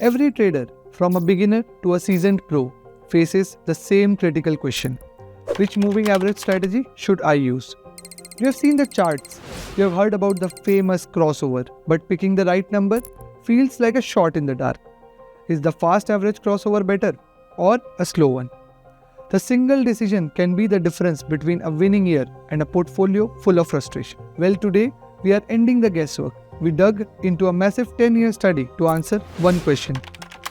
Every trader, from a beginner to a seasoned pro, faces the same critical question. Which moving average strategy should I use? You have seen the charts, you have heard about the famous crossover, but picking the right number feels like a shot in the dark. Is the fast average crossover better or a slow one? The single decision can be the difference between a winning year and a portfolio full of frustration. Well, today we are ending the guesswork. We dug into a massive 10-year study to answer one question: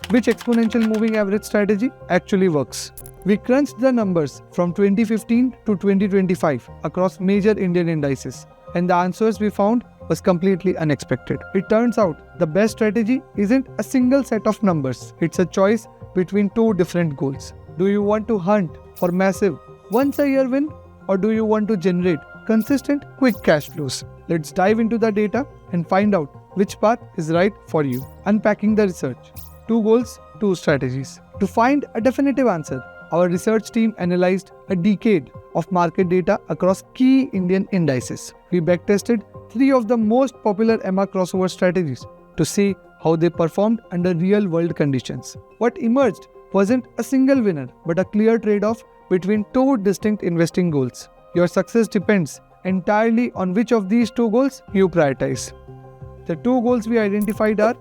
which exponential moving average strategy actually works? We crunched the numbers from 2015 to 2025 across major Indian indices, and the answers we found was completely unexpected. It turns out the best strategy isn't a single set of numbers, it's a choice between two different goals. Do you want to hunt for massive once-a-year win, or do you want to generate consistent, quick cash flows? Let's dive into the data and find out which path is right for you. Unpacking the research. 2 goals, 2 strategies. To find a definitive answer, our research team analyzed a decade of market data across key Indian indices. We backtested 3 of the most popular EMA crossover strategies to see how they performed under real-world conditions. What emerged wasn't a single winner, but a clear trade-off between 2 distinct investing goals. Your success depends entirely on which of these 2 goals you prioritize. The 2 goals we identified are: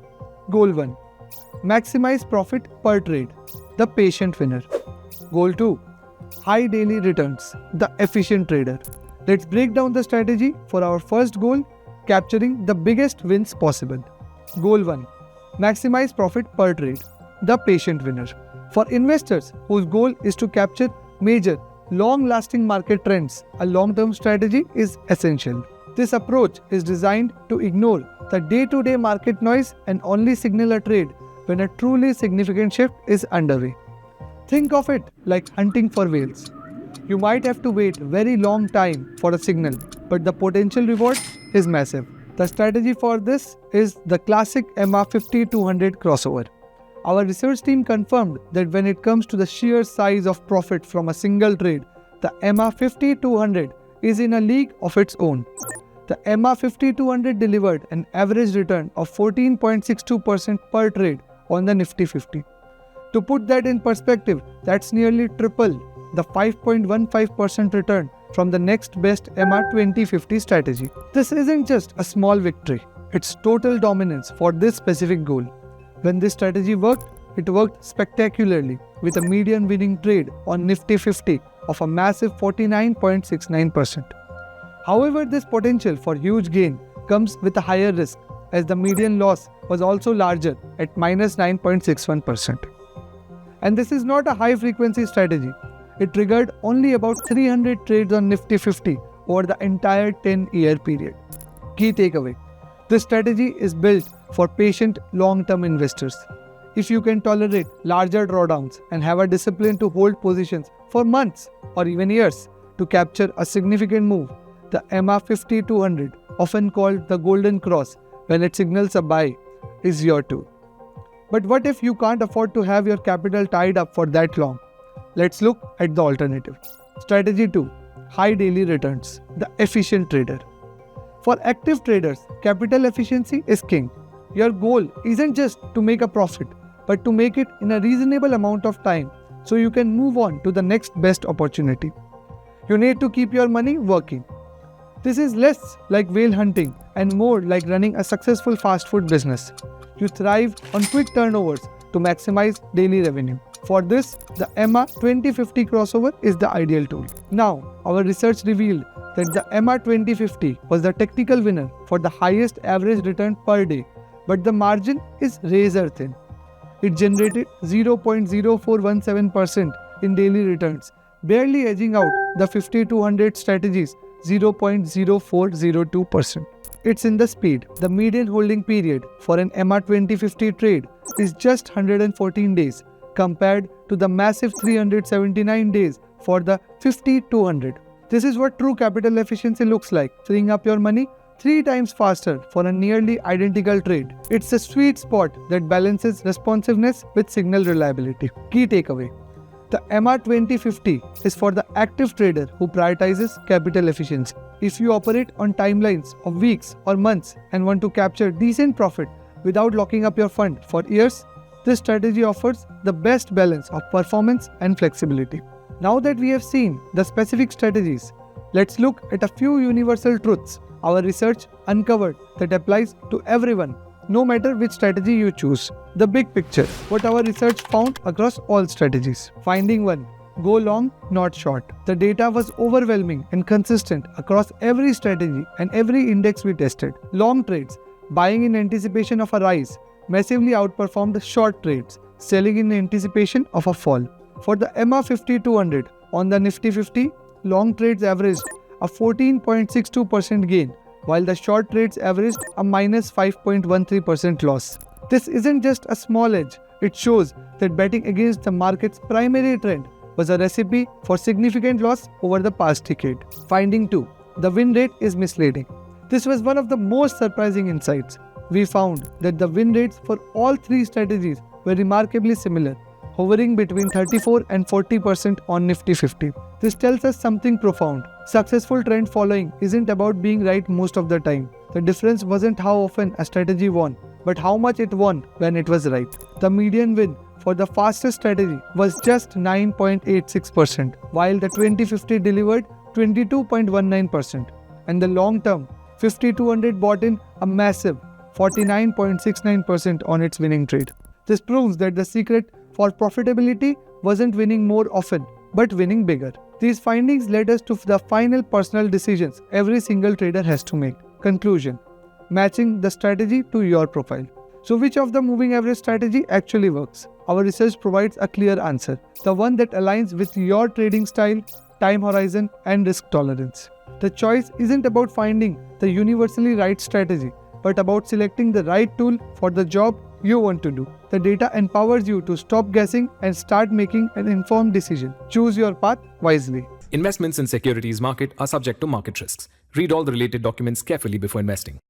Goal 1, maximize profit per trade, the patient winner. Goal 2, high daily returns, the efficient trader. Let's break down the strategy for our first goal, capturing the biggest wins possible. Goal 1, maximize profit per trade, the patient winner. For investors whose goal is to capture major, long-lasting market trends, a long-term strategy is essential. This approach is designed to ignore the day-to-day market noise and only signal a trade when a truly significant shift is underway. Think of it like hunting for whales. You might have to wait a very long time for a signal, but the potential reward is massive. The strategy for this is the classic EMA 50-200 crossover. Our research team confirmed that when it comes to the sheer size of profit from a single trade, the EMA 50-200 is in a league of its own. The EMA 50-200 delivered an average return of 14.62% per trade on the Nifty 50. To put that in perspective, that's nearly triple the 5.15% return from the next best EMA 2050 strategy. This isn't just a small victory, it's total dominance for this specific goal. When this strategy worked, it worked spectacularly with a median winning trade on Nifty 50 of a massive 49.69%. However, this potential for huge gain comes with a higher risk, as the median loss was also larger at minus 9.61%. And this is not a high-frequency strategy. It triggered only about 300 trades on Nifty 50 over the entire 10-year period. Key takeaway: this strategy is built for patient, long-term investors. If you can tolerate larger drawdowns and have a discipline to hold positions for months or even years to capture a significant move, the EMA 50-200, often called the golden cross when it signals a buy, is your tool. But what if you can't afford to have your capital tied up for that long? Let's look at the alternative. Strategy 2, high daily returns, the efficient trader. For active traders, capital efficiency is king. Your goal isn't just to make a profit, but to make it in a reasonable amount of time so you can move on to the next best opportunity. You need to keep your money working. This is less like whale hunting and more like running a successful fast food business. You thrive on quick turnovers to maximize daily revenue. For this, the EMA 2050 crossover is the ideal tool. Now, our research revealed that the EMA 2050 was the technical winner for the highest average return per day, but the margin is razor thin. It generated 0.0417% in daily returns, barely edging out the 50-200 strategies 0.0402%. It's in the speed. The median holding period for an EMA 2050 trade is just 114 days compared to the massive 379 days for the 50-200. This is what true capital efficiency looks like, freeing up your money 3 times faster for a nearly identical trade. It's a sweet spot that balances responsiveness with signal reliability. Key takeaway: the EMA 2050 is for the active trader who prioritizes capital efficiency. If you operate on timelines of weeks or months and want to capture decent profit without locking up your fund for years, This strategy offers the best balance of performance and flexibility. Now that we have seen the specific strategies, let's look at a few universal truths our research uncovered that applies to everyone, no matter which strategy you choose. The big picture, what our research found across all strategies. Finding 1. Go long, not short. The data was overwhelming and consistent across every strategy and every index we tested. Long trades, buying in anticipation of a rise, massively outperformed short trades, selling in anticipation of a fall. For the EMA 50-200 on the Nifty 50, long trades averaged a 14.62% gain, while the short trades averaged a minus 5.13% loss. This isn't just a small edge, it shows that betting against the market's primary trend was a recipe for significant loss over the past decade. Finding 2. The win rate is misleading. This was one of the most surprising insights. We found that the win rates for all three strategies were remarkably similar, hovering between 34 and 40% on Nifty 50. This tells us something profound. Successful trend following isn't about being right most of the time. The difference wasn't how often a strategy won, but how much it won when it was right. The median win for the fastest strategy was just 9.86%, while the 2050 delivered 22.19%, and the long-term 50-200 bought in a massive 49.69% on its winning trade. This proves that the secret for profitability wasn't winning more often, but winning bigger. These findings led us to the final personal decisions every single trader has to make. Conclusion: matching the strategy to your profile. So which of the moving average strategy actually works? Our research provides a clear answer, the one that aligns with your trading style, time horizon, and risk tolerance. The choice isn't about finding the universally right strategy, but about selecting the right tool for the job you want to do. The data empowers you to stop guessing and start making an informed decision. Choose your path wisely. Investments in securities market are subject to market risks. Read all the related documents carefully before investing.